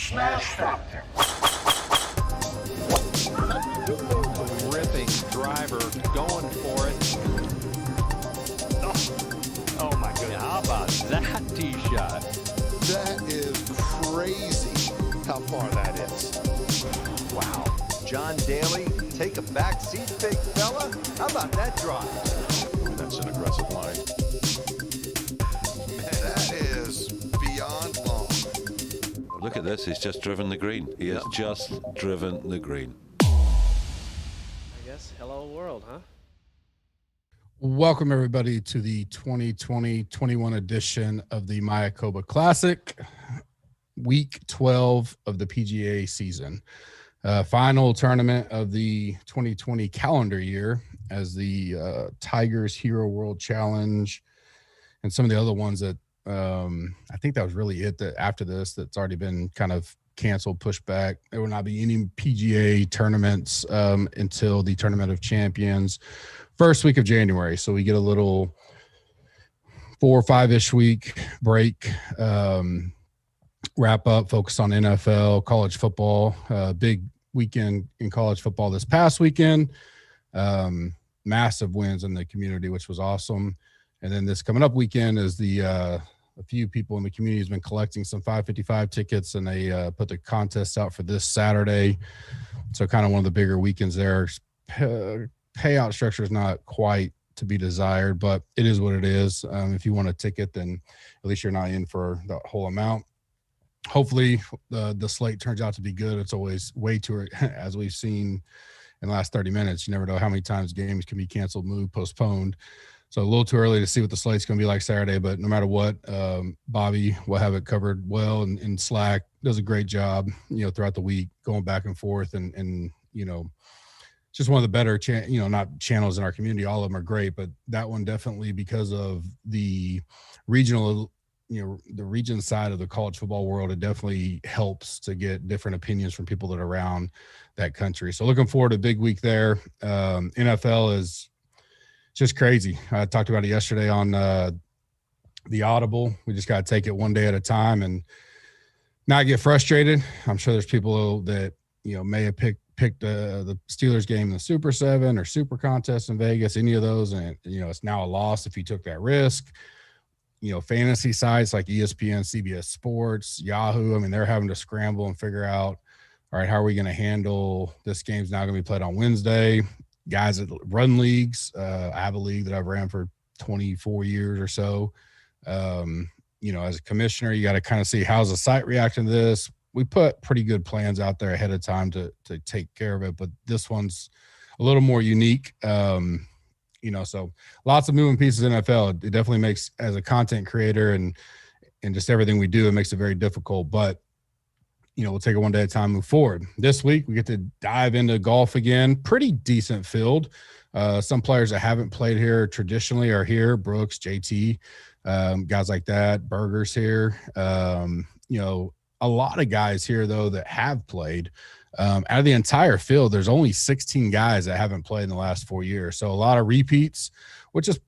SmashFactor. Ripping driver, going for it. Oh my goodness. How about that tee shot? That is crazy how far that is. Wow. John Daly, take a back seat, big fella. How about that drive? That's an aggressive line. That is beyond long. Look at this, he's just driven the green. He has just driven the green. I guess hello world, huh? Welcome everybody to the 2020-21 edition of the Mayakoba Classic, week 12 of the PGA season. Final tournament of the 2020 calendar year as the Tigers Hero World Challenge and some of the other ones that I think that was really it. That after this, that's already been kind of canceled, pushed back. There will not be any PGA tournaments until the Tournament of Champions, first week of January. So we get a little 4 or 5-ish week break, wrap up, focus on NFL, college football, big weekend in college football this past weekend, massive wins in the community, which was awesome. And then this coming up weekend is a few people in the community has been collecting some 555 tickets, and they put the contest out for this Saturday. So kind of one of the bigger weekends there. Payout structure is not quite to be desired, but it is what it is. If you want a ticket, then at least you're not in for the whole amount. Hopefully the slate turns out to be good. It's always way too, as we've seen in the last 30 minutes, you never know how many times games can be canceled, moved, postponed. So a little too early to see what the slate's going to be like Saturday, but no matter what, Bobby will have it covered well, and Slack does a great job, throughout the week, going back and forth, and just one of the better, not channels in our community. All of them are great, but that one definitely, because of the regional, the region side of the college football world, it definitely helps to get different opinions from people that are around that country. So looking forward to a big week there. NFL is just crazy. I talked about it yesterday on the Audible. We just got to take it one day at a time and not get frustrated. I'm sure there's people that, may have picked the Steelers game in the Super 7 or Super Contest in Vegas, any of those. And, it's now a loss if you took that risk. Fantasy sites like ESPN, CBS Sports, Yahoo, they're having to scramble and figure out, all right, how are we going to handle this? Game's now going to be played on Wednesday. Guys that run leagues, I have a league that I've ran for 24 years or so. As a commissioner, you got to kind of see how's the site reacting to this. We put pretty good plans out there ahead of time to take care of it, but this one's a little more unique. So lots of moving pieces in NFL. It definitely makes, as a content creator and just everything we do, it makes it very difficult, but we'll take it one day at a time, move forward. This week, we get to dive into golf again. Pretty decent field. Some players that haven't played here traditionally are here. Brooks, JT, guys like that. Berger's here. A lot of guys here, though, that have played. Out of the entire field, there's only 16 guys that haven't played in the last 4 years. So a lot of repeats, which is,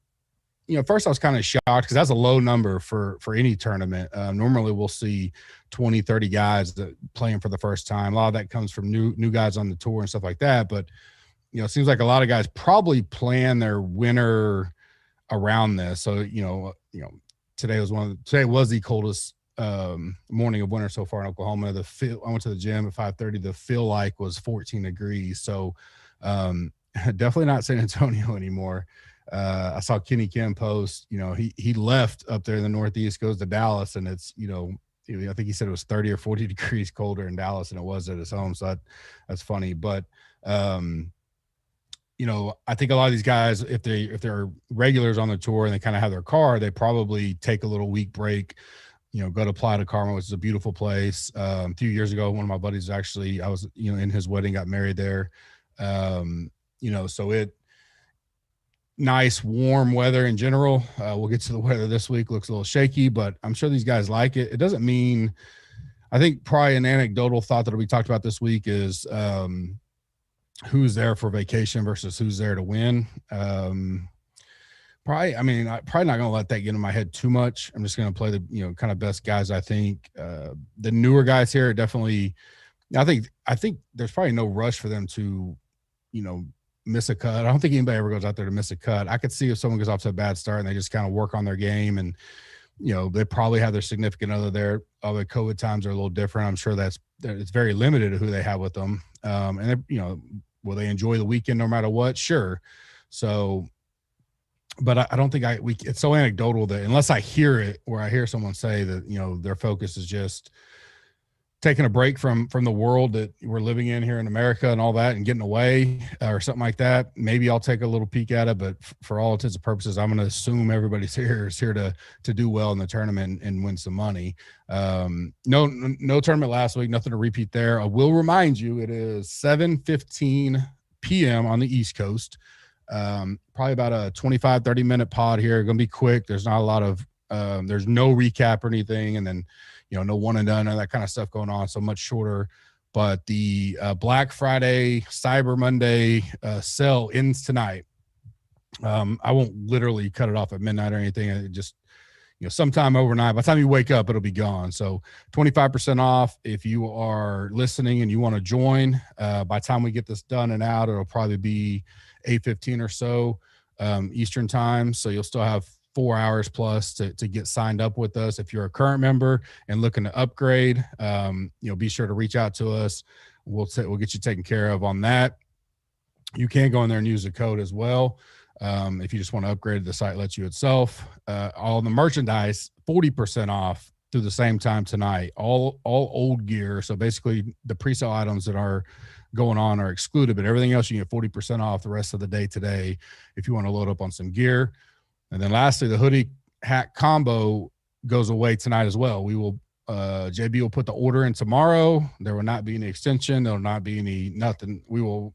first I was kind of shocked because that's a low number for any tournament. Normally we'll see 20, 30 guys that playing for the first time. A lot of that comes from new guys on the tour and stuff like that. But, it seems like a lot of guys probably plan their winter around this. So, today was the coldest morning of winter so far in Oklahoma. I went to the gym at 5:30. The feel like was 14 degrees. So definitely not San Antonio anymore. I saw Kenny Kim post, he left up there in the Northeast, goes to Dallas, and it's, I think he said it was 30 or 40 degrees colder in Dallas than it was at his home. So that's funny. But, I think a lot of these guys, if they're regulars on the tour and they kind of have their car, they probably take a little week break, go to Playa del Carmen, which is a beautiful place. A few years ago, one of my buddies I was, in his wedding, got married there. So nice, warm weather in general. We'll get to the weather this week. Looks a little shaky, but I'm sure these guys like it. It doesn't mean – I think probably an anecdotal thought that we talked about this week is who's there for vacation versus who's there to win. Probably, I mean, I'm probably not going to let that get in my head too much. I'm just going to play the, kind of best guys. I think the newer guys here are definitely, I think there's probably no rush for them to, miss a cut. I don't think anybody ever goes out there to miss a cut. I could see if someone goes off to a bad start and they just kind of work on their game, and, they probably have their significant other there. Although COVID times are a little different. I'm sure it's very limited to who they have with them. And will they enjoy the weekend no matter what? Sure. So, but I don't think it's so anecdotal that unless I hear it, where I hear someone say that, their focus is just taking a break from the world that we're living in here in America and all that and getting away or something like that, maybe I'll take a little peek at it. But for all intents and purposes, I'm going to assume everybody's here to do well in the tournament and win some money. No tournament last week, nothing to repeat there. I will remind you, it is 7:15 p.m. on the East Coast. Probably about a 25-30 minute pod here. Going to be quick. There's not a lot of there's no recap or anything, and then no one and done and that kind of stuff going on, so much shorter. But the Black Friday, Cyber Monday sale ends tonight. I won't literally cut it off at midnight or anything. It just sometime overnight. By the time you wake up, it'll be gone. So 25% off if you are listening and you want to join. By the time we get this done and out, it'll probably be 8:15 or so Eastern time. So you'll still have 4 hours plus to get signed up with us. If you're a current member and looking to upgrade, be sure to reach out to us. We'll get you taken care of on that. You can go in there and use the code as well. If you just want to upgrade, the site lets you itself. All the merchandise, 40% off through the same time tonight. All old gear. So basically the pre-sale items that are going on are excluded, but everything else you get 40% off the rest of the day today if you want to load up on some gear. And then lastly, the hoodie hat combo goes away tonight as well. We will JB will put the order in tomorrow. There will not be any extension. There will not be nothing. We will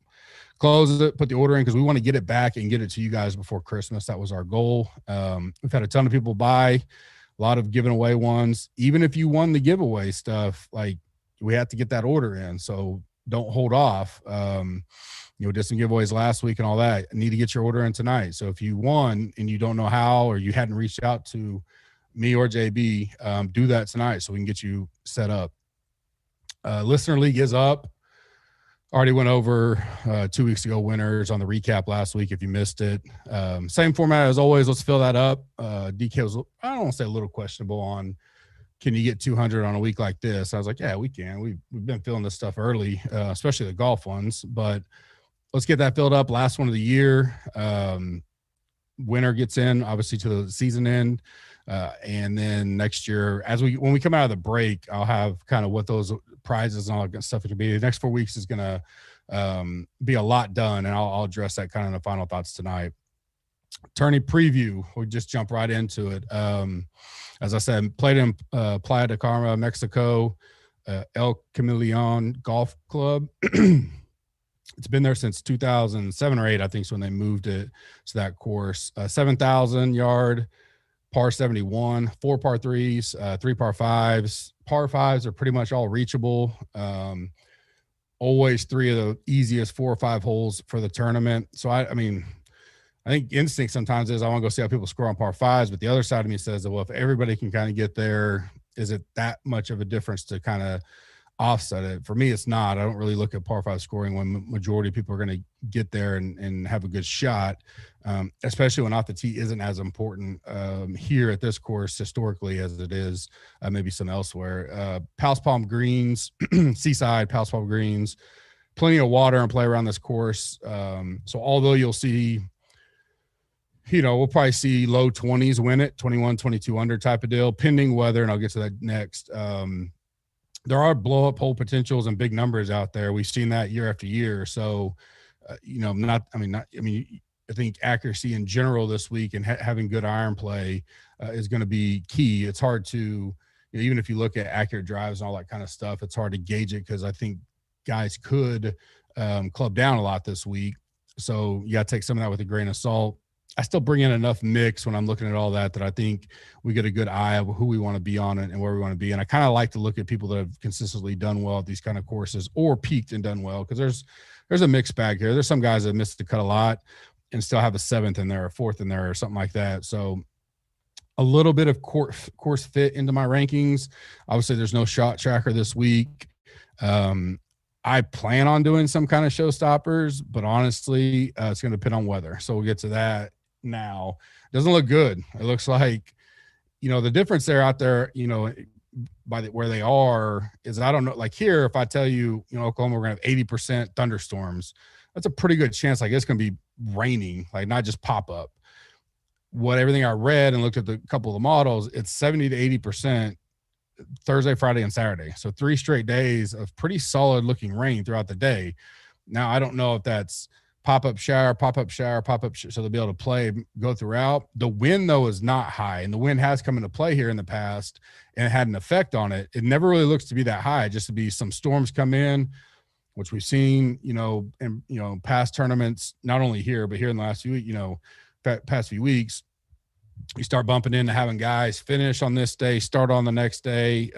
close it, put the order in because we want to get it back and get it to you guys before Christmas. That was our goal. We've had a ton of people buy, a lot of giving away ones. Even if you won the giveaway stuff, like we have to get that order in. So don't hold off. Did some giveaways last week and all that. I need to get your order in tonight. So if you won and you don't know how, or you hadn't reached out to me or JB, do that tonight so we can get you set up. Listener League is up. Already went over 2 weeks ago winners on the recap last week if you missed it. Same format as always. Let's fill that up. DK was, I don't want to say a little questionable on, can you get 200 on a week like this? I was like, yeah, we can. We've been filling this stuff early, especially the golf ones. But let's get that filled up. Last one of the year. Winner gets in, obviously, to the season end. And then next year, when we come out of the break, I'll have kind of what those prizes and all that good stuff are going to be. The next 4 weeks is going to be a lot done, and I'll address that kind of in the final thoughts tonight. Tourney preview. We'll just jump right into it. As I said, played in Playa del Carmen, Mexico, El Camaleon Golf Club. It's been there since 2007 or 8, I think, is when they moved it to that course. 7,000 yard, par 71, 4 par 3s, 3 par 5s. Par 5s are pretty much all reachable. Always 3 of the easiest 4 or 5 holes for the tournament. So, I think instinct sometimes is I want to go see how people score on par 5s, but the other side of me says that, well, if everybody can kind of get there, is it that much of a difference to kind of offset it? For me, it's not. I don't really look at par 5 scoring when majority of people are going to get there and have a good shot, especially when off the tee isn't as important here at this course historically as it is maybe some elsewhere. Pals Palm greens, seaside Pals Palm greens, plenty of water and play around this course. So although you'll see, we'll probably see low 20s win it, 21, 22 under type of deal, pending weather, and I'll get to that next. There are blow-up hole potentials and big numbers out there. We've seen that year after year. So, I think accuracy in general this week and having good iron play is going to be key. It's hard to, even if you look at accurate drives and all that kind of stuff, it's hard to gauge it because I think guys could club down a lot this week. So you got to take some of that with a grain of salt. I still bring in enough mix when I'm looking at all that I think we get a good eye of who we want to be on it and where we want to be. And I kind of like to look at people that have consistently done well at these kind of courses or peaked and done well, because there's a mixed bag here. There's some guys that missed the cut a lot. and still have a 7th in there, a 4th in there, or something like that. So a little bit of course fit into my rankings. Obviously, there's no shot tracker this week. I plan on doing some kind of showstoppers, but honestly, it's going to depend on weather. So we'll get to that now. Doesn't look good. It looks like, the difference there out there, where they are is, I don't know, like here, if I tell you, Oklahoma, we're going to have 80% thunderstorms, that's a pretty good chance. Like it's going to be raining, like not just pop up. Everything I read and looked at the couple of the models, it's 70 to 80% Thursday, Friday, and Saturday. So 3 straight days of pretty solid looking rain throughout the day. Now, I don't know if that's pop-up shower, so they'll be able to go throughout. The wind, though, is not high, and the wind has come into play here in the past, and it had an effect on it. It never really looks to be that high, just to be some storms come in, which we've seen, in past tournaments, not only here, but here in the last few weeks, past few weeks. You start bumping into having guys finish on this day, start on the next day.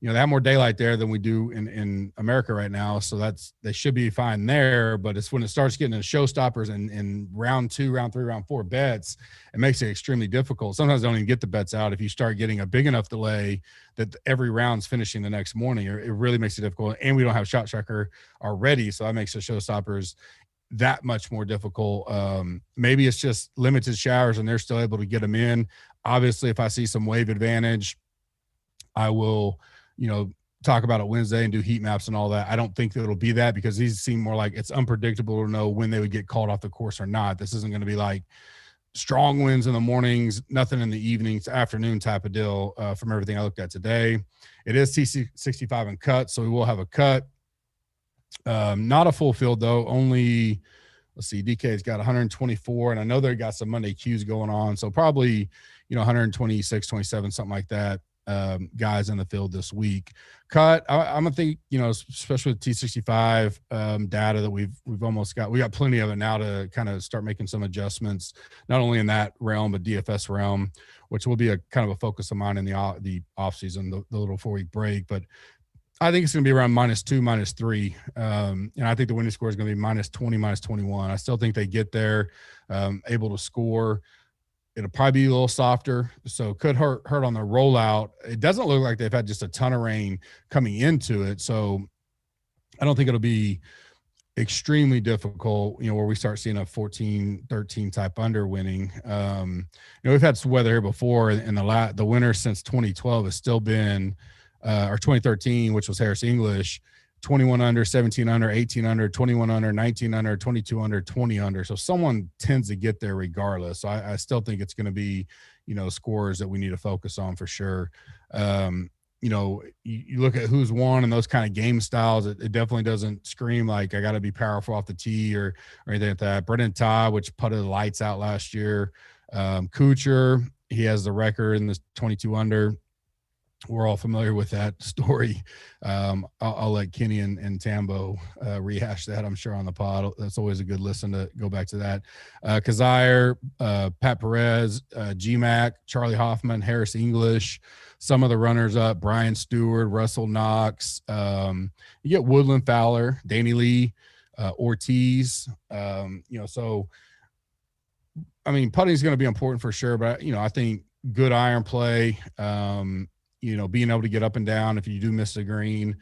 They have more daylight there than we do in America right now. So they should be fine there, but it's when it starts getting into showstoppers and round 2, round 3, round 4 bets, it makes it extremely difficult. Sometimes I don't even get the bets out if you start getting a big enough delay that every round's finishing the next morning. It really makes it difficult. And we don't have shot tracker already. So that makes the showstoppers that much more difficult. Maybe it's just limited showers and they're still able to get them in. Obviously, if I see some wave advantage, I will, talk about it Wednesday and do heat maps and all that. I don't think that it'll be that, because these seem more like it's unpredictable to know when they would get called off the course or not. This isn't going to be like strong winds in the mornings, nothing in the evenings, afternoon type of deal from everything I looked at today. It is T65 and cut, so we will have a cut. Not a full field though. Only, let's see, DK's got 124, and I know they got some Monday Qs going on, so probably 126, 27, something like that. Guys in the field this week. Cut, I'm gonna think, especially with T65 data that we've almost got. We got plenty of it now to kind of start making some adjustments, not only in that realm but DFS realm, which will be a kind of a focus of mine in the off season, the little 4-week break. But I think it's going to be around -2, -3. And I think the winning score is going to be -20, -21. I still think they get there, able to score. It'll probably be a little softer, so could hurt on the rollout. It doesn't look like they've had just a ton of rain coming into it, so I don't think it'll be extremely difficult, where we start seeing a 14, 13 type under winning. We've had some weather here before, and the winner since 2012 has still been or 2013, which was Harris English, 21 under, 17 under, 18 under, 21 under, 19 under, 22 under, 20 under. So someone tends to get there regardless. So I still think it's going to be, scores that we need to focus on for sure. You look at who's won and those kind of game styles, it definitely doesn't scream like I got to be powerful off the tee or anything like that. Brendan Todd, which putted the lights out last year. Kuchar, he has the record in this 22 under. We're all familiar with that story. I'll let Kenny and Tambo rehash that, I'm sure, on the pod. That's always a good listen to go back to that. Kazire, Pat Perez, GMAC, Charlie Hoffman, Harris English, some of the runners up, Brian Stewart, Russell Knox. You get Woodland Fowler, Danny Lee, Ortiz. So, I mean, putting is going to be important for sure, but, I think good iron play, being able to get up and down if you do miss the green,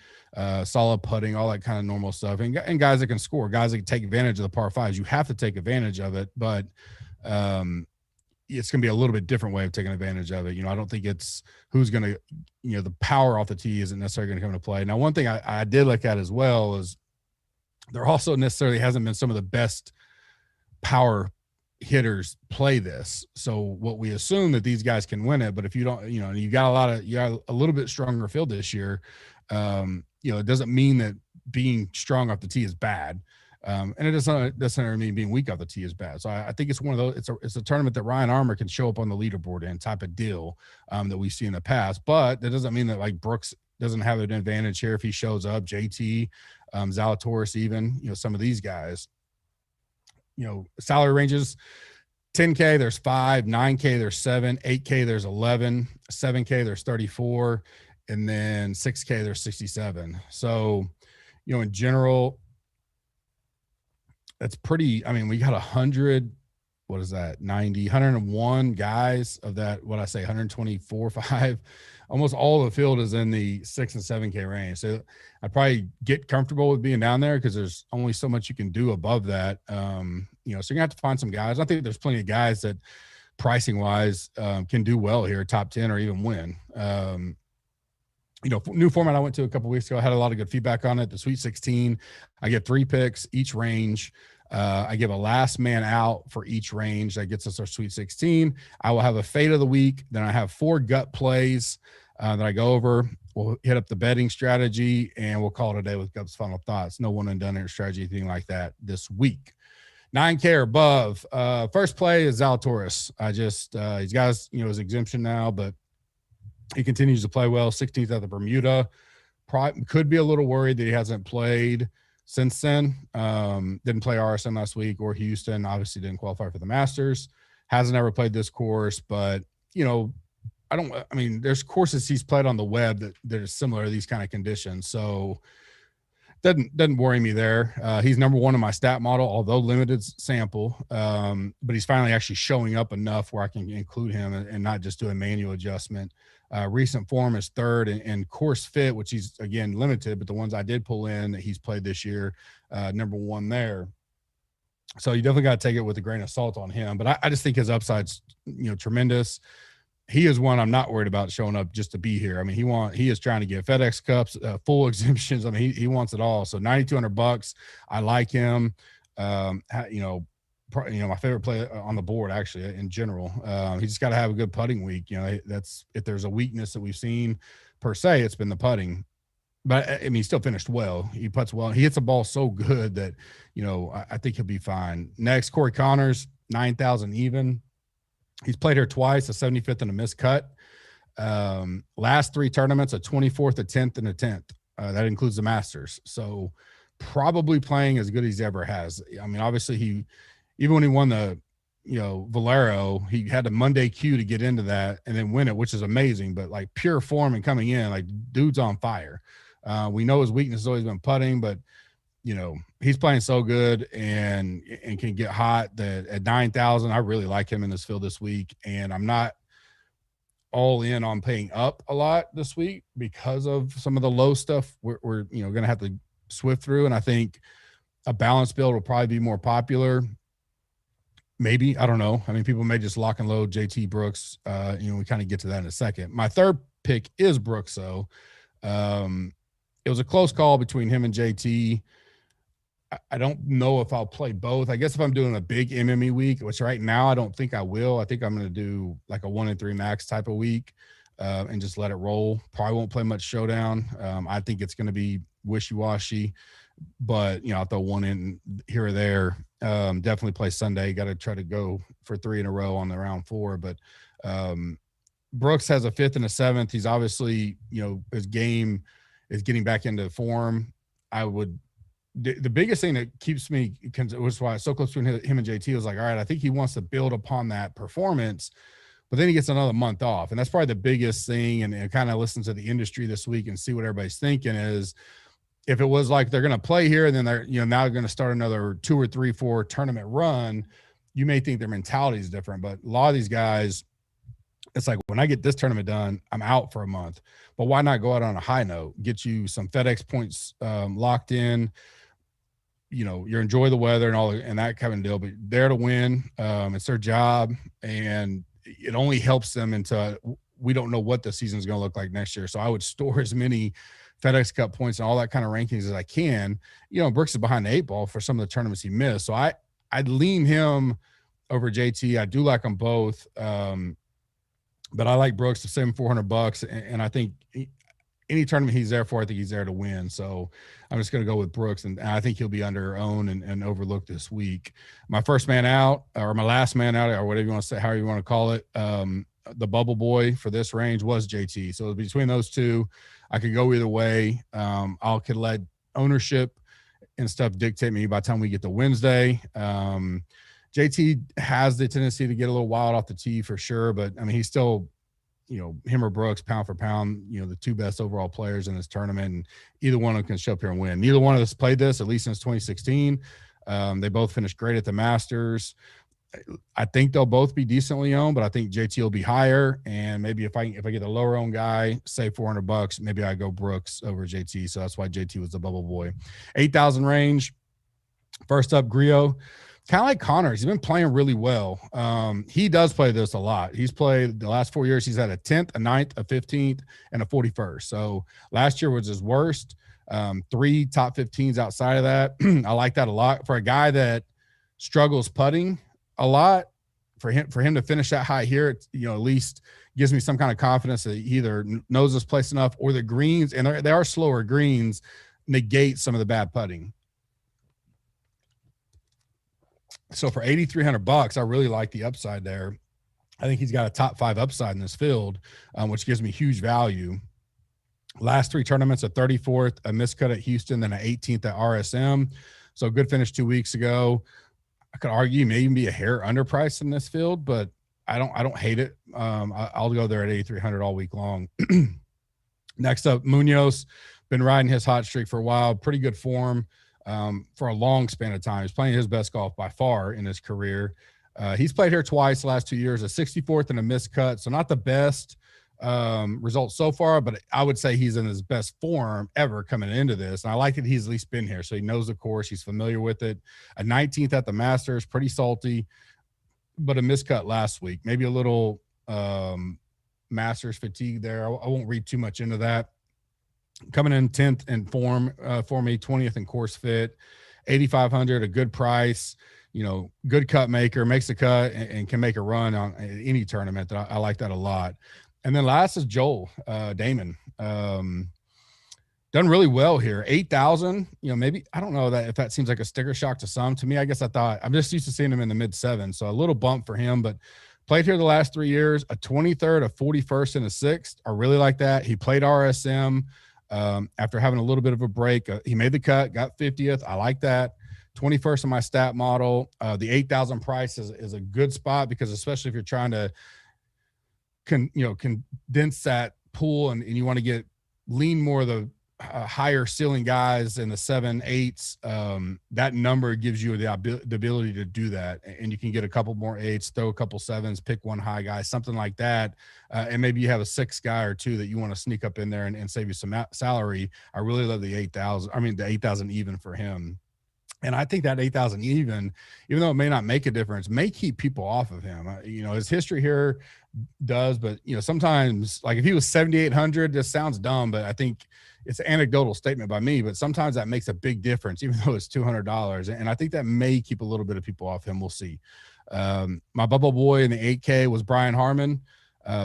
solid putting, all that kind of normal stuff. And guys that can score, guys that can take advantage of the par fives. You have to take advantage of it, but it's going to be a little bit different way of taking advantage of it. I don't think it's who's going to, the power off the tee isn't necessarily going to come into play. Now, one thing I did look at as well is there also necessarily hasn't been some of the best power hitters play this. So what we assume that these guys can win it, but if you don't, you got a little bit stronger field this year, it doesn't mean that being strong off the tee is bad. And it doesn't necessarily mean being weak off the tee is bad. So I think it's one of those, it's a tournament that Ryan Armour can show up on the leaderboard in type of deal that we've seen in the past, but that doesn't mean that like Brooks doesn't have an advantage here if he shows up, JT, Zalatoris, even, some of these guys. Salary ranges, 10K, there's 5, 9K, there's 7, 8K, there's 11, 7K, there's 34, and then 6K, there's 67. So, in general, that's pretty. I mean, we got 100. What is that? 90, 101 guys of that. What I say, 124, 5. Almost all of the field is in the 6 and 7K range. So I'd probably get comfortable with being down there because there's only so much you can do above that. You know, so you're gonna have to find some guys. I think there's plenty of guys that pricing wise can do well here, top 10 or even win. You know, new format I went to a couple weeks ago. I had a lot of good feedback on it. The Sweet 16, I get 3 picks each range. I give a last man out for each range. That gets us our Sweet 16. I will have a fade of the week. Then I have 4 gut plays that I go over. We'll hit up the betting strategy, and we'll call it a day with Gup's final thoughts. No one and done strategy, anything like that this week. 9K or above. First play is Zalatoris. He's got his, his exemption now, but he continues to play well. 16th at the Bermuda. Could be a little worried that he hasn't played since then. Didn't play RSM last week or Houston. Obviously didn't qualify for the Masters. Hasn't ever played this course, but there's courses he's played on the web that are similar to these kind of conditions. So doesn't worry me there. He's number 1 in my stat model, although limited sample. But he's finally actually showing up enough where I can include him and not just do a manual adjustment. Recent form is 3rd and course fit, which he's again limited, but the ones I did pull in that he's played this year, number 1 there. So you definitely got to take it with a grain of salt on him. But I just think his upside's tremendous. He is one I'm not worried about showing up just to be here. I mean, he is trying to get FedEx Cups, full exemptions. I mean, he wants it all. So $9,200. I like him. My favorite play on the board actually in general. He just got to have a good putting week. That's if there's a weakness that we've seen per se, it's been the putting. But I mean, he still finished well. He putts well. He hits the ball so good that I think he'll be fine. Next, Corey Connors, 9,000 even. He's played here twice, a 75th and a missed cut. Last 3 tournaments, a 24th, a 10th, and a 10th. That includes the Masters. So probably playing as good as he ever has. I mean, obviously even when he won the, Valero, he had a Monday queue to get into that and then win it, which is amazing. But like pure form and coming in, like dude's on fire. We know his weakness has always been putting, but he's playing so good and can get hot that at 9,000, I really like him in this field this week. And I'm not all in on paying up a lot this week because of some of the low stuff we're going to have to swift through. And I think a balanced build will probably be more popular. Maybe, I don't know. I mean, people may just lock and load JT Brooks. We kind of get to that in a second. My third pick is Brooks, though. It was a close call between him and JT. I don't know if I'll play both. I guess if I'm doing a big MME week, which right now I don't think I will. I think I'm going to do like a 1 in 3 max type of week and just let it roll. Probably won't play much showdown. I think it's going to be wishy-washy, but I'll throw 1 in here or there. Definitely play Sunday. Got to try to go for 3 in a row on the round 4, but Brooks has a 5th and a 7th. He's obviously, his game is getting back into form. The biggest thing that keeps me, which is why it's so close between him and JT, was like, all right, I think he wants to build upon that performance, but then he gets another month off. And that's probably the biggest thing. And kind of listen to the industry this week and see what everybody's thinking is if it was like they're going to play here and then they're, now going to start another 2 or 3, 4 tournament run, you may think their mentality is different. But a lot of these guys, it's like when I get this tournament done, I'm out for a month. But why not go out on a high note, get you some FedEx points locked in, you enjoy the weather and all and that kind of deal, but there to win. It's their job, and it only helps them until we don't know what the season's going to look like next year. So I would store as many FedEx Cup points and all that kind of rankings as I can. Brooks is behind the 8 ball for some of the tournaments he missed. So I'd lean him over JT. I do like them both. But I like Brooks to $7,400, and I think any tournament he's there for, I think he's there to win. So I'm just going to go with Brooks, and I think he'll be underowned and overlooked this week. My first man out, or my last man out, or whatever you want to say, however you want to call it, the bubble boy for this range was JT. So between those two, I could go either way. I could let ownership and stuff dictate me by the time we get to Wednesday. JT has the tendency to get a little wild off the tee for sure, but I mean, he's still, him or Brooks, pound for pound, the 2 best overall players in this tournament, and either one of them can show up here and win. Neither one of us played this, at least since 2016. They both finished great at the Masters. I think they'll both be decently owned, but I think JT will be higher. And maybe if I get the lower owned guy, say $400, maybe I go Brooks over JT. So that's why JT was the bubble boy. 8,000 range. First up, Griot. Kind of like Connors, he's been playing really well. He does play this a lot. He's played the last 4 years. He's had a 10th, a 9th, a 15th, and a 41st. So last year was his worst. 3 top 15s outside of that. I like that a lot for a guy that struggles putting a lot. For him to finish that high here, it, at least gives me some kind of confidence that he either knows this place enough, or the greens, and they are slower greens, negate some of the bad putting. So for $8,300, I really like the upside there. I think he's got a top 5 upside in this field, which gives me huge value. Last 3 tournaments, a 34th, a miscut at Houston, then an 18th at RSM. So good finish 2 weeks ago. I could argue he may even be a hair underpriced in this field, but I don't hate it. I'll go there at 8,300 all week long. Next up, Munoz, been riding his hot streak for a while. Pretty good form for a long span of time. He's playing his best golf by far in his career. He's played here twice the last 2 years, a 64th and a miscut. So not the best results so far, but I would say he's in his best form ever coming into this. And I like that he's at least been here. So he knows the course. He's familiar with it. A 19th at the Masters, pretty salty, but a miscut last week. Maybe a little Masters fatigue there. I won't read too much into that. Coming in 10th in form for me, 20th in course fit, 8,500, a good price. Good cut maker, makes a cut and can make a run on any tournament. I like that a lot. And then last is Joel Damon. Done really well here. 8,000, maybe, I don't know if that seems like a sticker shock to some. To me, I guess I'm just used to seeing him in the mid-7s. So a little bump for him, but played here the last 3 years, a 23rd, a 41st, and a 6th. I really like that. He played RSM after having a little bit of a break. He made the cut, got 50th. I like that. 21st in my stat model. The 8,000 price is a good spot, because especially if you're trying to condense that pool and you want to lean more of the higher ceiling guys in the 7, 8s, that number gives you the ability to do that. And you can get a couple more 8s, throw a couple 7s, pick one high guy, something like that. And maybe you have a 6 guy or 2 that you want to sneak up in there and save you some salary. I really love the 8,000. I mean, the 8,000 even for him. And I think that 8,000 even though it may not make a difference, may keep people off of him. His history here does, but sometimes, like if he was 7,800, this sounds dumb, but I think it's an anecdotal statement by me, but sometimes that makes a big difference, even though it's $200. And I think that may keep a little bit of people off him. We'll see. My bubble boy in the 8K was Brian Harmon.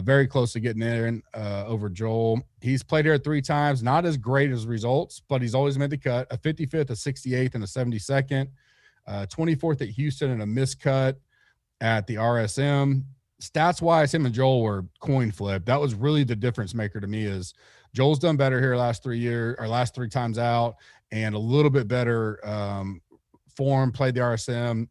Very close to getting in over Joel. He's played here 3 times, not as great as results, but he's always made the cut. A 55th, a 68th, and a 72nd. 24th at Houston and a miscut at the RSM. Stats-wise, him and Joel were coin flip. That was really the difference maker to me. Is Joel's done better here last 3 times out, and a little bit better form, played the RSM,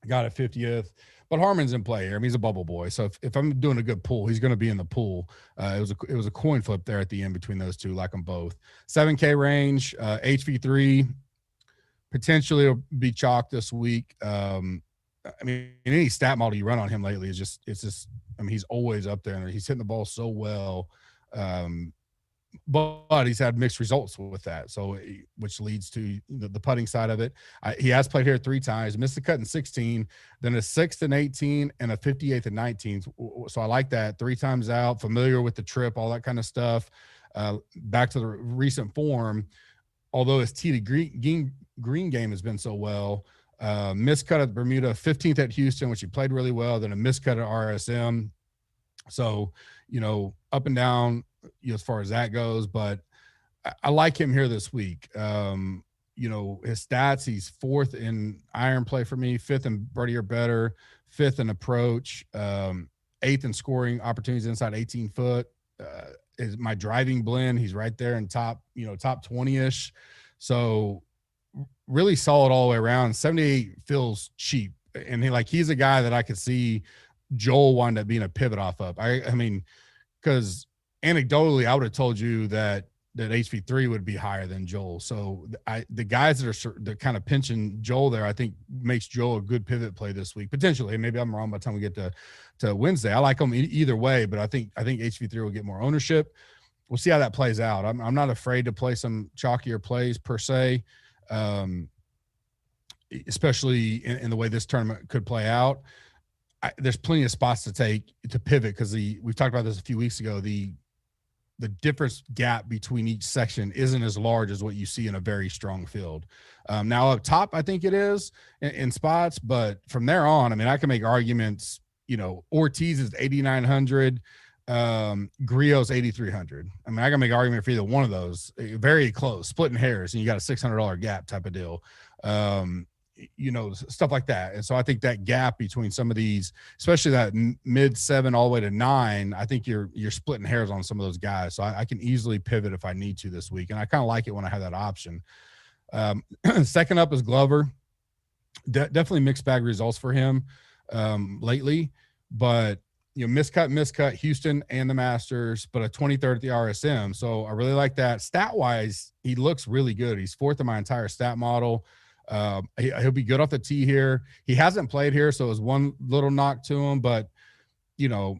got a 50th. But Harmon's in play here. I mean, he's a bubble boy. So if I'm doing a good pool, he's going to be in the pool. It was a coin flip there at the end between those two. Like them both. 7K range, HV3 potentially will be chalk this week. I mean, in any stat model you run on him lately it's just. I mean, he's always up there, and he's hitting the ball so well. But he's had mixed results with that, so which leads to the putting side of it. He has played here 3 times, missed the cut in 16, then a 6th and 18, and a 58th and 19. So I like that. 3 times out, familiar with the trip, all that kind of stuff. Back to the recent form, although his tee to green game has been so well. Miscut at Bermuda, 15th at Houston, which he played really well, then a miscut at RSM. So, up and down, as far as that goes, but I like him here this week. His stats, he's 4th in iron play for me, 5th in birdie or better, 5th in approach, 8th in scoring opportunities inside 18 foot. Is my driving blend, he's right there in top 20-ish. So really solid all the way around. 78 feels cheap. And he's a guy that I could see Joel wind up being a pivot off of. I mean, because anecdotally, I would have told you that that HV3 would be higher than Joel. So the guys that are kind of pinching Joel there, I think makes Joel a good pivot play this week potentially. Maybe I'm wrong by the time we get to Wednesday. I like them either way, but I think HV3 will get more ownership. We'll see how that plays out. I'm not afraid to play some chalkier plays per se, especially in the way this tournament could play out. There's plenty of spots to pivot because we've talked about this a few weeks ago. The difference gap between each section isn't as large as what you see in a very strong field. Now up top, I think it is in spots, but from there on, I mean, I can make arguments, Ortiz is 8,900, Griot's 8,300. I mean, I can make an argument for either one of those, very close, splitting hairs, and you got a $600 gap type of deal. Stuff like that. And so I think that gap between some of these, especially that mid 7 all the way to 9, I think you're splitting hairs on some of those guys. So I can easily pivot if I need to this week. And I kind of like it when I have that option. Second up is Glover. Definitely mixed bag results for him lately, but miscut Houston and the Masters, but a 23rd at the RSM. So I really like that. Stat wise, he looks really good. He's 4th in my entire stat model. He'll be good off the tee here. He hasn't played here, so it was one little knock to him, but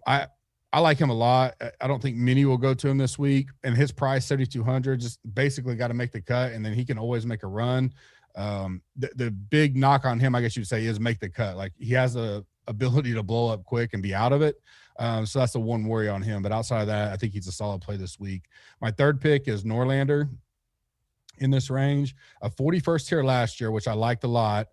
I like him a lot. I don't think many will go to him this week, and his price 7,200 just basically got to make the cut, and then he can always make a run. The big knock on him, I guess you'd say, is make the cut. Like, he has the ability to blow up quick and be out of it. So that's the one worry on him. But outside of that, I think he's a solid play this week. My third pick is Norlander in this range, a 41st tier last year, which I liked a lot.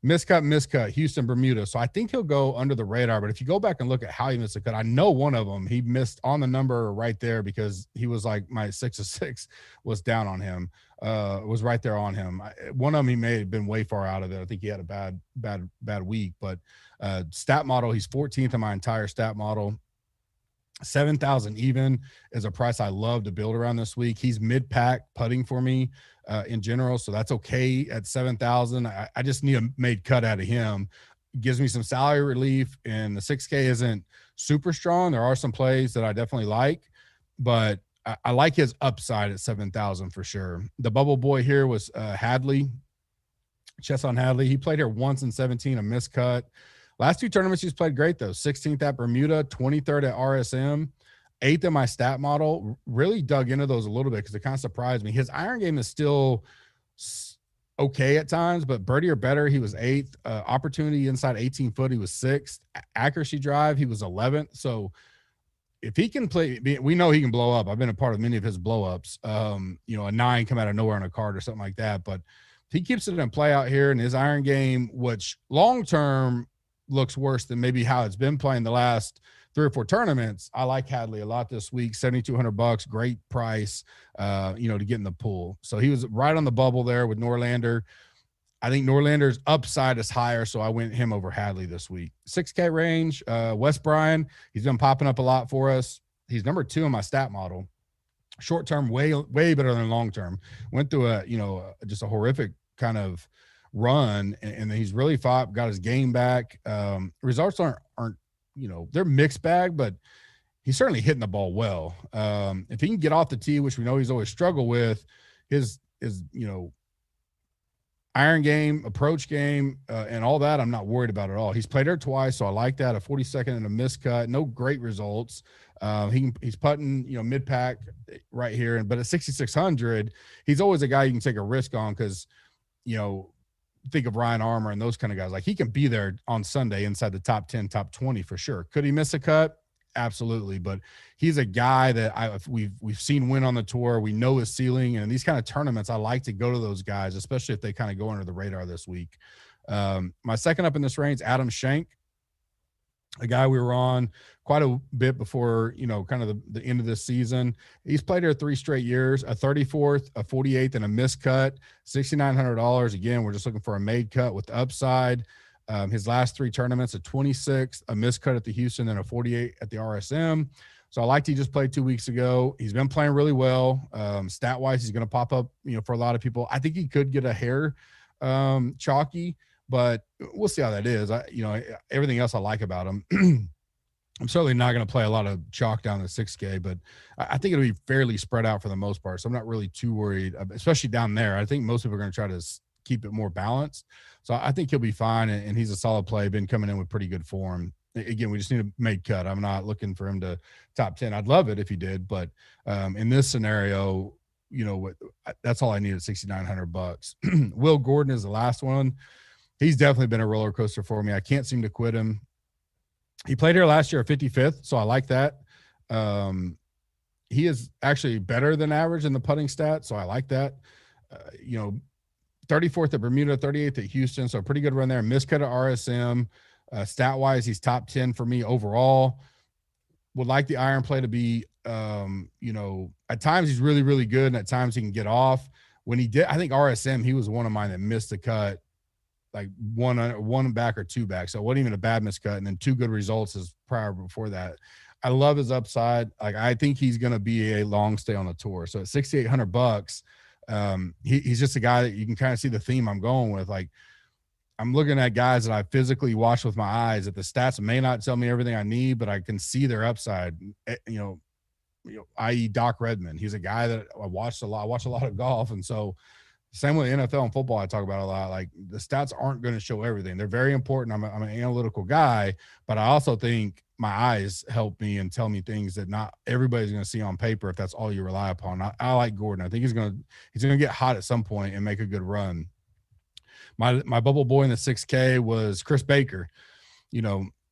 Miscut, Houston, Bermuda. So I think he'll go under the radar, but if you go back and look at how he missed the cut, I know one of them he missed on the number right there because he was like, my 6 of 6 was down on him, was right there on him. One of them, he may have been way far out of it. I think he had a bad week, but stat model, he's 14th in my entire stat model. 7,000 even is a price I love to build around this week. He's mid-pack putting for me in general, so that's okay at 7,000. I just need a made cut out of him. Gives me some salary relief, and the 6K isn't super strong. There are some plays that I definitely like, but I like his upside at 7,000 for sure. The bubble boy here was Hadley, Chesson Hadley. He played here once in 17, a miscut. Last 2 tournaments, he's played great, though. 16th at Bermuda, 23rd at RSM, 8th in my stat model. Really dug into those a little bit because it kind of surprised me. His iron game is still okay at times, but birdie or better, he was 8th. Opportunity inside 18 foot, he was 6th. Accuracy drive, he was 11th. So if he can play, we know he can blow up. I've been a part of many of his blow-ups. A 9 come out of nowhere on a card or something like that. But if he keeps it in play out here in his iron game, which long-term looks worse than maybe how it's been playing the last 3 or 4 tournaments, I like Hadley a lot this week. $7,200, great price, to get in the pool. So he was right on the bubble there with Norlander. I think Norlander's upside is higher, so I went him over Hadley this week. 6K range, Wes Bryan, he's been popping up a lot for us. He's number 2 in my stat model. Short term, way better than long term. Went through just a horrific kind of run, and he's really fought, got his game back. Results aren't they're mixed bag, but he's certainly hitting the ball well. If he can get off the tee, which we know he's always struggled with, his iron game, approach game, and all that, I'm not worried about at all. He's played there twice, so I like that. A 42nd and a miscut, no great results. He's putting, mid-pack right here, but at 6,600, he's always a guy you can take a risk on because, think of Ryan Armour and those kind of guys. Like, he can be there on Sunday inside the top 10, top 20 for sure. Could he miss a cut? Absolutely. But he's a guy that we've seen win on the tour. We know his ceiling, and in these kind of tournaments, I like to go to those guys, especially if they kind of go under the radar this week. My second up in this range, Adam Schenk, a guy we were on quite a bit before, kind of the end of this season. He's played here 3 straight years, a 34th, a 48th, and a miscut, $6,900. Again, we're just looking for a made cut with the upside. His last 3 tournaments, a 26th, a miscut at the Houston, and a 48 at the RSM. So I liked he just played 2 weeks ago. He's been playing really well. Stat-wise, he's going to pop up, for a lot of people. I think he could get a hair chalky, but we'll see how that is. Everything else I like about him. I'm certainly not going to play a lot of chalk down the 6K, but I think it'll be fairly spread out for the most part. So I'm not really too worried, especially down there. I think most people are going to try to keep it more balanced. So I think he'll be fine, and he's a solid play, been coming in with pretty good form. Again, we just need a made cut. I'm not looking for him to top 10. I'd love it if he did, but in this scenario, you know, that's all I need at $6,900. Will Gordon is the last one. He's definitely been a roller coaster for me. I can't seem to quit him. He played here last year at 55th, so I like that. He is actually better than average in the putting stat, so I like that. 34th at Bermuda, 38th at Houston, so a pretty good run there. Miscut at RSM. Stat-wise, he's top 10 for me overall. Would like the iron play to be, at times he's really, really good, and at times he can get off. When he did, I think RSM, he was one of mine that missed the cut, like one back or two back. So it wasn't even a bad miscut, and then two good results as prior before that. I love his upside. Like, I think he's going to be a long stay on the tour. So at $6,800, he's just a guy that you can kind of see the theme I'm going with. Like, I'm looking at guys that I physically watch with my eyes that the stats may not tell me everything I need, but I can see their upside, i.e. Doc Redman. He's a guy that I watch a lot of golf. And so same with NFL and football, I talk about a lot. Like, the stats aren't going to show everything. They're very important. I'm an analytical guy, but I also think my eyes help me and tell me things that not everybody's going to see on paper if that's all you rely upon. I like Gordon. I think he's going to get hot at some point and make a good run. My bubble boy in the 6K was Chris Baker,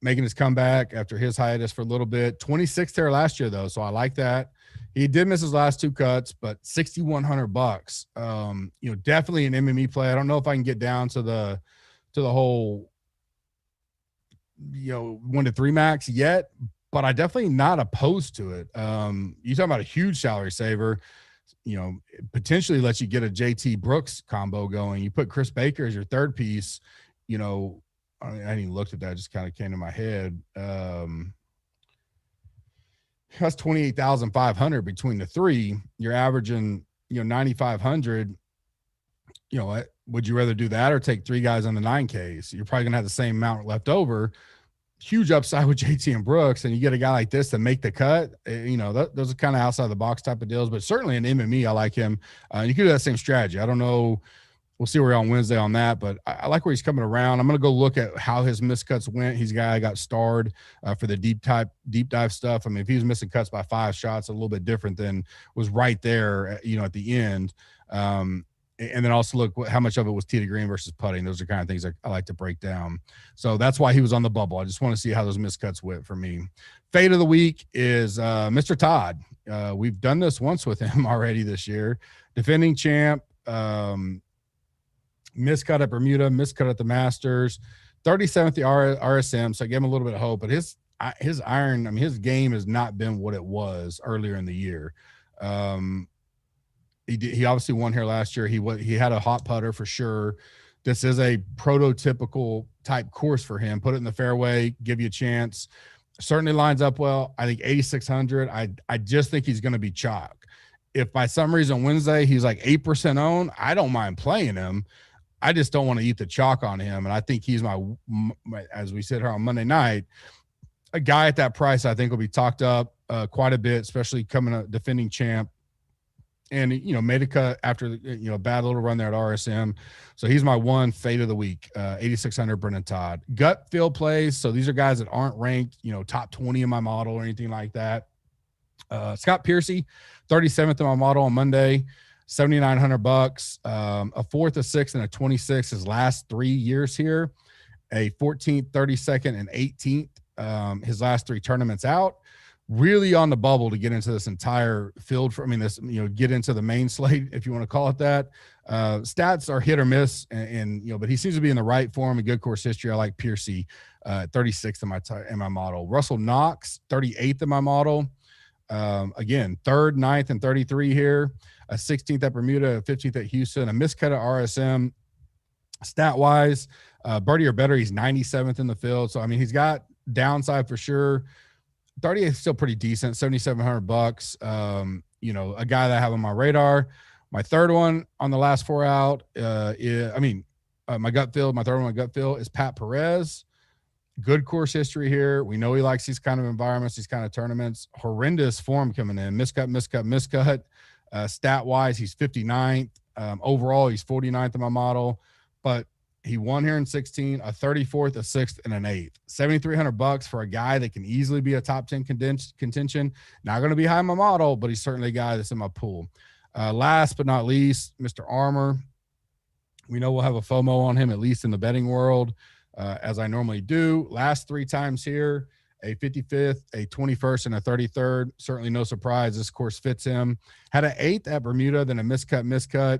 making his comeback after his hiatus for a little bit. 26th there last year, though, so I like that. He did miss his last two cuts, but $6,100. Definitely an MME play. I don't know if I can get down to the whole 1 to 3 max yet, but I definitely not opposed to it. You talking about a huge salary saver. Potentially lets you get a JT Brooks combo going. You put Chris Baker as your third piece. I hadn't even looked at that. It just kind of came to my head. That's 28,500 between the three. You're averaging, 9,500. Would you rather do that or take three guys on the 9Ks? You're probably gonna have the same amount left over. Huge upside with JT and Brooks, and you get a guy like this to make the cut. Those are kind of outside the box type of deals, but certainly an MME, I like him. You could do that same strategy. I don't know. We'll see where we're on Wednesday on that, but I like where he's coming around. I'm going to go look at how his miscuts went. He's a guy I got starred for the deep dive stuff. I mean, if he was missing cuts by 5 shots, a little bit different than was right there, at the end. And then also look how much of it was tee to green versus putting. Those are kind of things I like to break down. So that's why he was on the bubble. I just want to see how those miscuts went for me. Fade of the week is Mr. Todd. We've done this once with him already this year. Defending champ, miscut at Bermuda, miscut at the Masters, 37th the RSM. So I gave him a little bit of hope, but his iron, his game has not been what it was earlier in the year. He obviously won here last year. He had a hot putter for sure. This is a prototypical type course for him. Put it in the fairway, give you a chance. Certainly lines up well. I think 8,600. I just think he's going to be chalk. If by some reason Wednesday he's like 8% owned, I don't mind playing him. I just don't want to eat the chalk on him. And I think he's my as we sit here on Monday night, a guy at that price I think will be talked up quite a bit, especially coming a defending champ. And, made a cut after, a bad little run there at RSM. So he's my one fade of the week, 8,600 Brennan Todd. Gut feel plays. So these are guys that aren't ranked, top 20 in my model or anything like that. Scott Piercy, 37th in my model on Monday, $7,900. A 4th, a 6th, and a 26th his last 3 years here. A 14th, 32nd, and 18th his last 3 tournaments out. Really on the bubble to get into this entire field get into the main slate, if you want to call it that. Stats are hit or miss, and but he seems to be in the right form and good course history. I like Piercy, 36th in my model. Russell Knox, 38th in my model. Again, 3rd, 9th, and 33 here. A 16th at Bermuda, a 15th at Houston, a miscut at RSM. Stat-wise, birdie or better, he's 97th in the field. So, he's got downside for sure. 38th is still pretty decent, $7,700. A guy that I have on my radar. My third one on the last 4 out, my gut feel, my third one, my gut feel is Pat Perez. Good course history here. We know he likes these kind of environments, these kind of tournaments. Horrendous form coming in. Miscut. Stat-wise, he's 59th. Overall, he's 49th in my model. But he won here in 16, a 34th, a 6th, and an 8th. $7,300 for a guy that can easily be a top 10 contention. Not going to be high in my model, but he's certainly a guy that's in my pool. Last but not least, Mr. Armour. We know we'll have a FOMO on him, at least in the betting world, as I normally do. Last 3 times here, a 55th, a 21st, and a 33rd. Certainly no surprise. This course fits him. Had an 8th at Bermuda, then a miscut.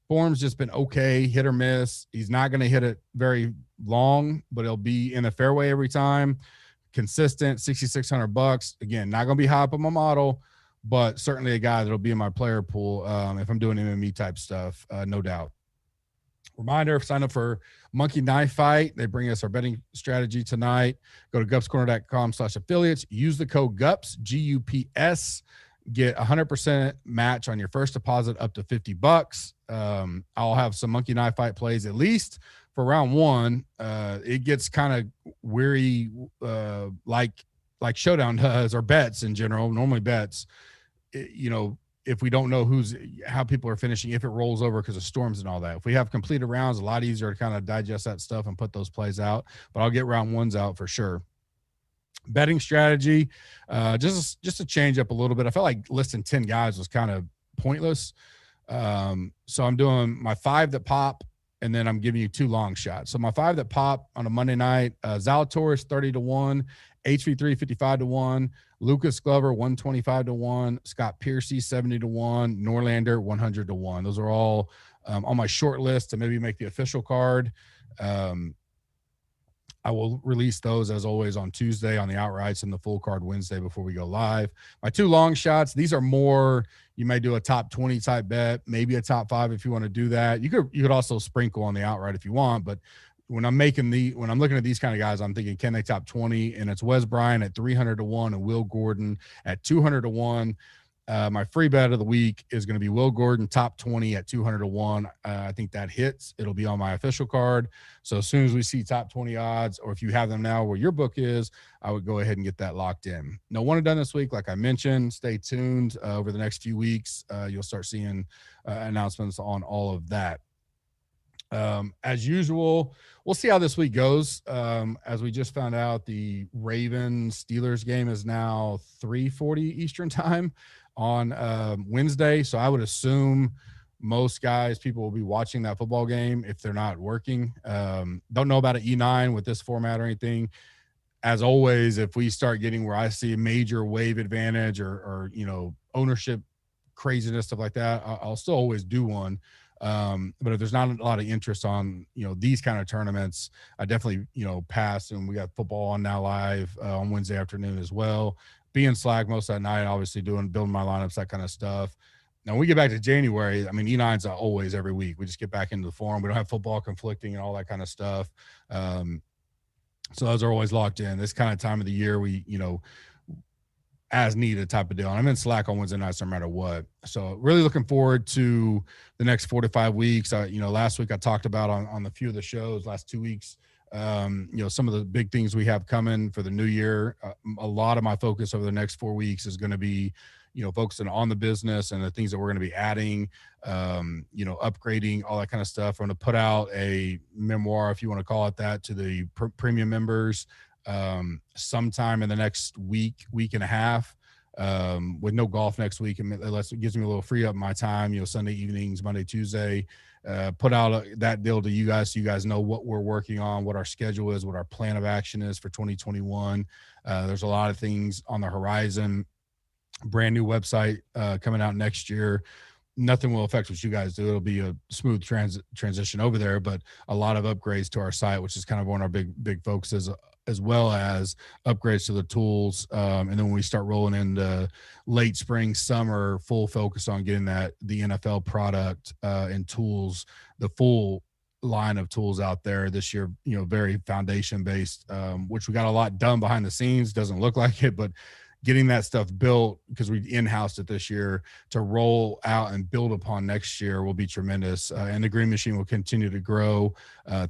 Form's just been okay, hit or miss. He's not going to hit it very long, but he'll be in the fairway every time. Consistent, $6,600. Again, not going to be high up on my model, but certainly a guy that'll be in my player pool if I'm doing MME type stuff, no doubt. Reminder, sign up for Monkey Knife Fight. They bring us our betting strategy tonight. Go to gupscorner.com/affiliates. Use the code GUPS, GUPS. Get 100% match on your first deposit up to $50. I'll have some Monkey Knife Fight plays at least for round 1. It gets kind of weary, like Showdown does, or bets in general, normally bets. If we don't know how people are finishing, if it rolls over because of storms and all that. If we have completed rounds, a lot easier to kind of digest that stuff and put those plays out. But I'll get round 1s out for sure. Betting strategy, just to change up a little bit. I felt like listing 10 guys was kind of pointless. So I'm doing my 5 that pop, and then I'm giving you 2 long shots. So my 5 that pop on a Monday night, Zalatoris 30-1, HV3 55-1, Lucas Glover 125-1, Scott Piercy 70-1, Norlander 100-1. Those are all on my short list to maybe make the official card. I will release those as always on Tuesday on the outrights and the full card Wednesday before we go live. My 2 long shots, these are more, you may do a top 20 type bet, maybe a top 5 if you want to do that. You could also sprinkle on the outright if you want, but when I'm looking at these kind of guys, I'm thinking, can they top 20? And it's Wes Bryant at 300-1 and Will Gordon at 200-1. My free bet of the week is going to be Will Gordon top 20 at 200-1. I think that hits. It'll be on my official card. So as soon as we see top 20 odds, or if you have them now where your book is, I would go ahead and get that locked in. No one and done this week. Like I mentioned, stay tuned over the next few weeks. You'll start seeing announcements on all of that. As usual, we'll see how this week goes. As we just found out, the Ravens Steelers game is now 3:40 Eastern time on Wednesday. So I would assume most people will be watching that football game if they're not working. Don't know about an E9 with this format or anything. As always, if we start getting where I see a major wave advantage or ownership craziness, stuff like that, I'll still always do one. But if there's not a lot of interest on, these kind of tournaments, I definitely, pass. And we got football on now live on Wednesday afternoon as well. Be in Slack most of that night, obviously building my lineups, that kind of stuff. Now, when we get back to January, E9's always every week. We just get back into the forum. We don't have football conflicting and all that kind of stuff. So those are always locked in. This kind of time of the year, we, as needed type of deal. And I'm in Slack on Wednesday nights no matter what. So really looking forward to the next 4 to 5 weeks. Last week I talked about on the few of the shows, last 2 weeks, some of the big things we have coming for the new year. A lot of my focus over the next 4 weeks is going to be, focusing on the business and the things that we're going to be adding, upgrading, all that kind of stuff. I'm going to put out a memoir, if you want to call it that, to the premium members sometime in the next week and a half, with no golf next week. And it gives me a little free up my time, Sunday evenings, Monday, Tuesday, put out that deal to you guys. So you guys know what we're working on, what our schedule is, what our plan of action is for 2021. There's a lot of things on the horizon, brand new website, coming out next year. Nothing will affect what you guys do. It'll be a smooth transition over there, but a lot of upgrades to our site, which is kind of one of our big focuses, as well as upgrades to the tools. And then when we start rolling into late spring, summer, full focus on getting the NFL product and tools, the full line of tools out there this year, very foundation based, which we got a lot done behind the scenes. Doesn't look like it, but getting that stuff built, because we in-housed it this year, to roll out and build upon next year will be tremendous. And the green machine will continue to grow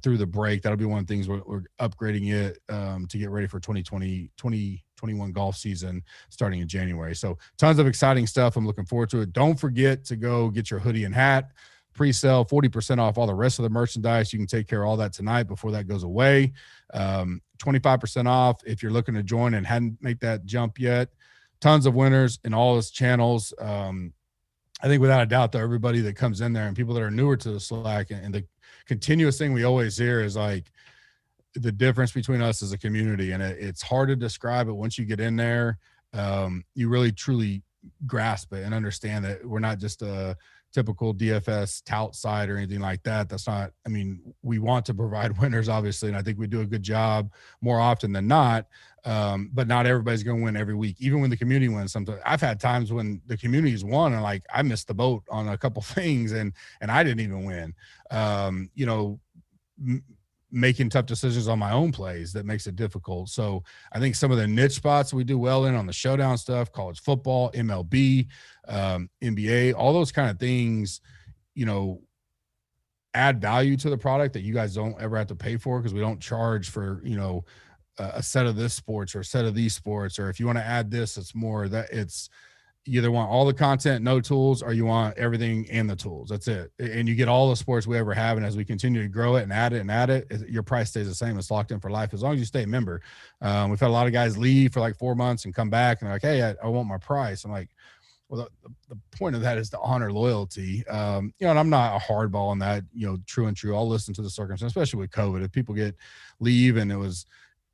through the break. That'll be one of the things we're upgrading it to get ready for 2021 golf season starting in January. So tons of exciting stuff. I'm looking forward to it. Don't forget to go get your hoodie and hat pre-sale, 40% off all the rest of the merchandise. You can take care of all that tonight before that goes away. 25% off if you're looking to join and hadn't made that jump yet. Tons of winners in all his channels. I think without a doubt, though, everybody that comes in there and people that are newer to the Slack, and the continuous thing we always hear is like the difference between us as a community. And it's hard to describe it once you get in there. You really, truly grasp it and understand that we're not just a typical DFS tout site or anything like that. That's not, I mean, we want to provide winners, obviously, and I think we do a good job more often than not. But not everybody's going to win every week. Even when the community wins, sometimes I've had times when the community's won and like I missed the boat on a couple things and I didn't even win. Making tough decisions on my own plays that makes it difficult. So I think some of the niche spots we do well in on the showdown stuff, college football, MLB, NBA, all those kind of things, add value to the product that you guys don't ever have to pay for, because we don't charge for, a set of this sports or a set of these sports. Or if you want to add this, it's more that it's, you either want all the content, no tools, or you want everything and the tools. That's it. And you get all the sports we ever have. And as we continue to grow it and add it, your price stays the same. It's locked in for life as long as you stay a member. We've had a lot of guys leave for like 4 months and come back and they're like, hey, I want my price. I'm like, well, the point of that is to honor loyalty. And I'm not a hardball on that, true and true. I'll listen to the circumstance, especially with COVID. If people leave and it was,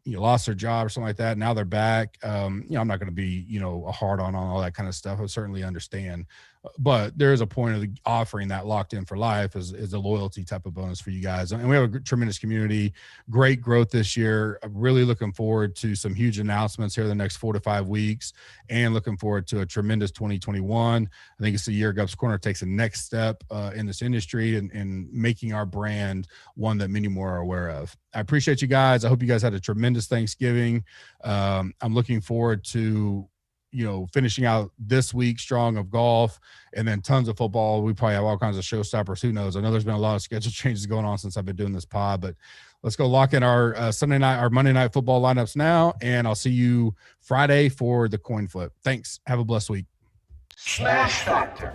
lost their job or something like that, now they're back. I'm not going to be, a hard on all that kind of stuff. I certainly understand, but there is a point of offering that locked in for life is a loyalty type of bonus for you guys. And we have a tremendous community, great growth this year. I'm really looking forward to some huge announcements here the next 4 to 5 weeks, and looking forward to a tremendous 2021. I think it's the year Gups Corner takes the next step in this industry and making our brand one that many more are aware of. I appreciate you guys. I hope you guys had a tremendous Thanksgiving. I'm looking forward to, finishing out this week strong of golf, and then tons of football. We probably have all kinds of showstoppers. Who knows? I know there's been a lot of schedule changes going on since I've been doing this pod, but let's go lock in our our Monday night football lineups now. And I'll see you Friday for the coin flip. Thanks. Have a blessed week. SmashFactor.